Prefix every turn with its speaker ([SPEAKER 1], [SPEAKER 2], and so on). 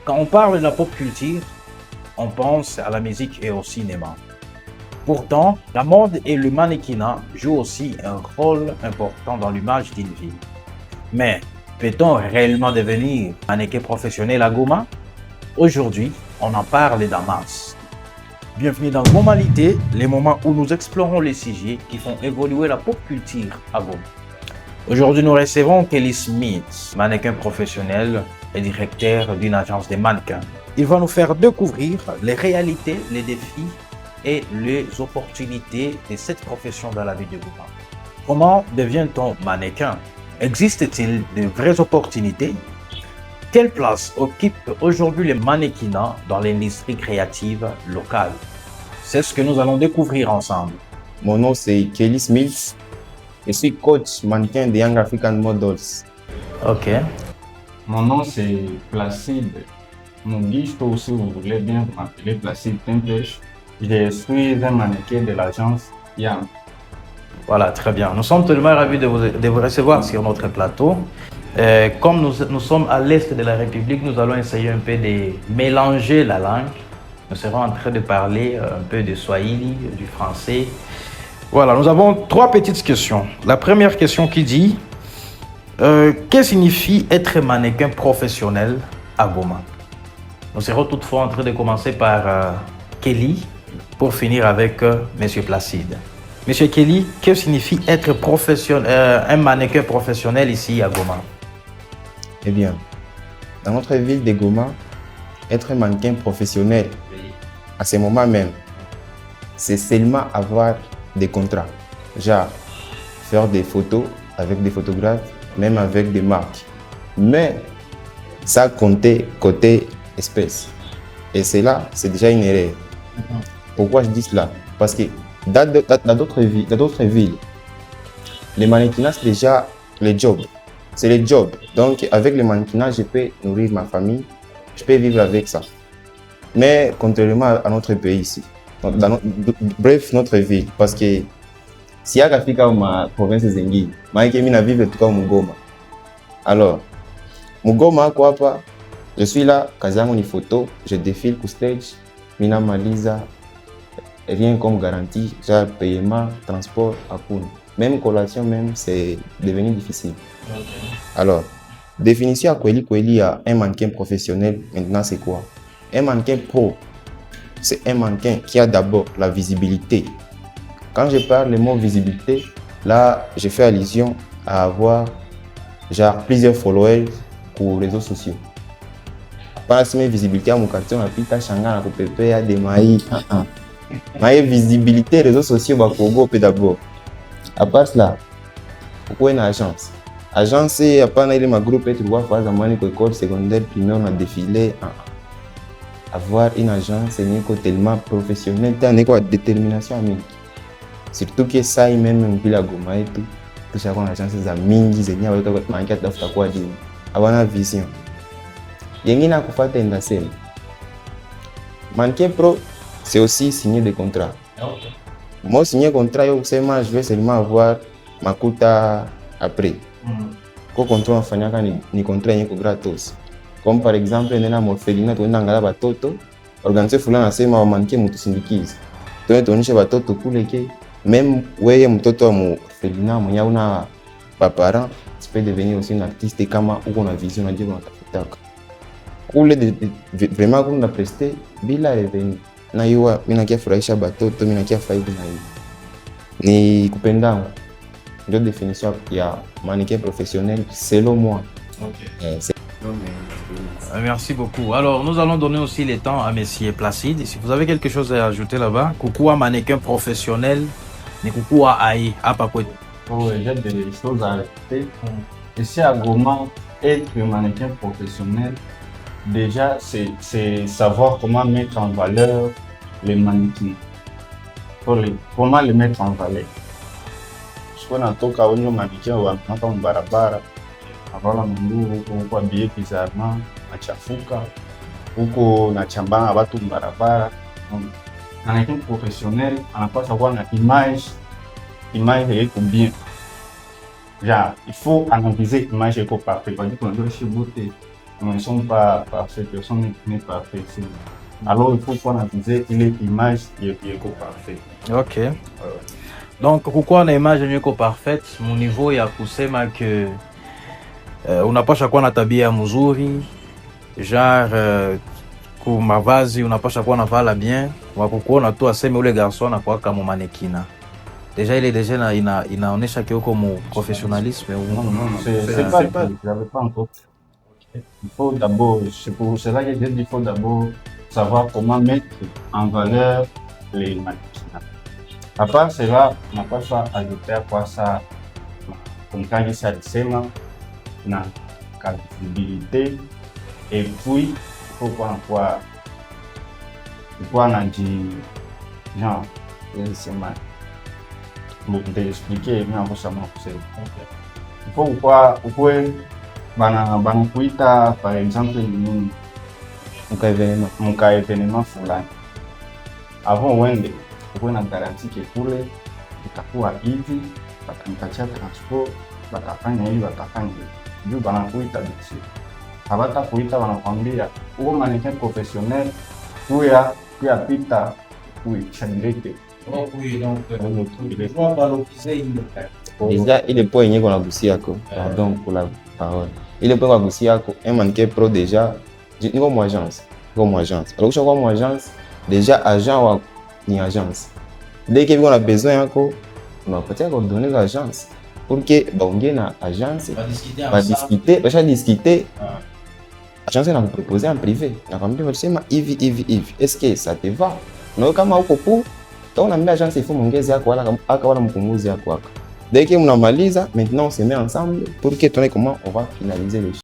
[SPEAKER 1] Quand on parle de la pop culture, on pense à la musique et au cinéma. Pourtant, la mode et le mannequinat jouent aussi un rôle important dans l'image d'une ville. Mais peut-on réellement devenir mannequin professionnel à Goma? Aujourd'hui, on en parle dans masse. Bienvenue dans Gomalité, les moments où nous explorons les sujets qui font évoluer la pop culture à Goma. Aujourd'hui, nous recevons Kelly Smith, mannequin professionnel et directeur d'une agence de mannequins. Il va nous faire découvrir les réalités, les défis et les opportunités de cette profession dans la vie de Goma. Comment devient-on mannequin? Existe-t-il de vraies opportunités? Quelle place occupe aujourd'hui le mannequinat dans l'industrie créative locale? C'est ce que nous allons découvrir ensemble.
[SPEAKER 2] Mon nom c'est Kelly Smith. Je suis coach mannequin de Young African Models.
[SPEAKER 1] Ok.
[SPEAKER 3] Mon nom c'est Placide Mungi, je peux aussi vous voulez bien m'appeler Placide Tempest. Je suis un mannequin de l'agence Young.
[SPEAKER 1] Voilà, très bien. Nous sommes tellement ravis de vous recevoir sur notre plateau. Comme nous sommes à l'est de la République, nous allons essayer un peu de mélanger la langue. Nous serons en train de parler un peu de Swahili, du français. Voilà, nous avons trois petites questions. La première question qui dit que signifie être mannequin professionnel à Goma? Nous serons toutefois en train de commencer par Kelly pour finir avec Monsieur Placide. Monsieur Kelly, que signifie être un mannequin professionnel ici à Goma?
[SPEAKER 2] Eh bien, dans notre ville de Goma, être un mannequin professionnel, à ce moment même, c'est seulement avoir des contrats. Genre, faire des photos avec des photographes, même avec des marques. Mais ça comptait côté espèce. Et cela, c'est déjà une erreur. Pourquoi je dis cela? Parce que dans d'autres villes, les mannequinats, c'est déjà les jobs. C'est les jobs. Donc, avec le mannequinat, je peux nourrir ma famille, je peux vivre avec ça. Mais contrairement à notre pays ici, bref, notre ville, parce que si à Africa ou ma province zengi, je vivre tout comme Mugoma. Alors, Mugoma, quoi pas? Je suis là, Kazango ni photo, je défile pour stage, Mina Maliza, rien comme garantie, genre paiement, transport, à Poune. Même collation, même, c'est devenu difficile. Okay. Alors, définition à Kweli à un mannequin professionnel, maintenant c'est quoi? Un mannequin pro, c'est un mannequin qui a d'abord la visibilité. Quand je parle le mot visibilité, là, je fais allusion à avoir genre plusieurs followers pour les réseaux sociaux. Pas la visibilité à mon quartier, on a pita Shanga, on peut payer à des maïs. Ma visibilité réseaux sociaux, bah, Congo, d'abord. À part cela, pourquoi une agence? Agence, c'est à part ma groupe, tu vois, par exemple, école secondaire, primaire, on a défilé. Avoir une agence, c'est tellement professionnel, c'est une détermination. Surtout que ça, même en Goma et tout, que chaque agence, c'est à mingi, c'est une manquette d'offre quoi dire. Avoir une vision. Il y a une affaire d'indacelle. Mannequin pro, c'est aussi signer des contrats. Okay. Moi, signer un contrat, je vais seulement avoir ma quota après. Quand contrat, on fait contrat gratos. Comme par exemple, on a un orphelinat, on a un batoto, organisé fulana sema wa mannequin mutusindikize. Tuonyeshe batoto kule ke même wewe mtoto wa orphelinat mwenye una parent, tu peux devenir aussi un artiste kama uko na vision unajua unataka. Kule vraiment kuna prester bila revenu. Na hiyo mimi nakia furahisha batoto, mimi nakia faidi na hiyo. Ni kupendana. Ndio définition ya mannequin professionnel selon moi.
[SPEAKER 3] OK.
[SPEAKER 1] Merci beaucoup. Alors, nous allons donner aussi le temps à Monsieur Placide. Si vous avez quelque chose à ajouter là-bas, coucou à mannequin professionnel, ni coucou à Aïe, à Papote.
[SPEAKER 3] Oh, j'ai des choses à ajouter. Ici à Goma, être mannequin professionnel, déjà, c'est savoir comment mettre en valeur les mannequins. Comment les mettre en valeur. Je connais un toka où mannequin ou un barabara. Avala munduru huko abie bizarrement achafuka huko na chambana watu barabara. Mannequin professionnel anapaswa kuwa na image iko bien. Genre, il faut analyser l'image iko parfait. Parce que on doit chez beauté. ne sont pas parfaits, personne n'est parfait ici. Alors il faut qu'on analyse ile image iko parfait.
[SPEAKER 1] Okay. Donc kukuwa na image yenye iko perfect mu niveau ya kusema ke unapasha kuwa na tabia mzuri, genre ku mavazi unapasha kuwa na vala bien, wakukuona tu aseme ule garçon anakuwa kama manekina. Déjà il est déjà inaonesha que uko mu professionnalisme ou
[SPEAKER 3] Non, c'est pas, j'avais pas encore. Il faut d'abord, c'est pour cela que j'ai dit, il faut d'abord savoir comment mettre en valeur les mannequins. À part cela, on n'a pas ça ajouter à quoi ça, comme quand il s'agissait na crédibilité, et puis il faut qu'on voit, on a dit, genre, c'est mal. Bon, expliquer mais en ça il faut quoi bana kuita par exemple ni muka événement fulani avant wende uko na garantie que kule itakuwa hivi, batanipatia transport, batafanya hivi, batafanya hivi, juu bana kuita bisi habata kuita, wanakwambia uko mannequin professionnel kuya pita kuichandireke.
[SPEAKER 2] Déjà, il est pas qu'on a goussi yako. Pardon pour la parole. Il est pas qu'on a goussi yako. Un mannequin pro déjà. Ni comme agence. Comme agence. Alors que comme agence, déjà agent ni agence. Dès que on a besoin yako, on va peut-être donner l'agence pour que on gagne na agence. Va discuter. Agence va vous proposer en privé. Na comme tu vas dire Yves, est-ce que ça te va? Non, kama uko pour donc, on a mis l'agence, il faut m'ongezi yako wala mpunguzi yako. Dès que on a malisé, maintenant on se met ensemble pour que tu aies comment on va finaliser le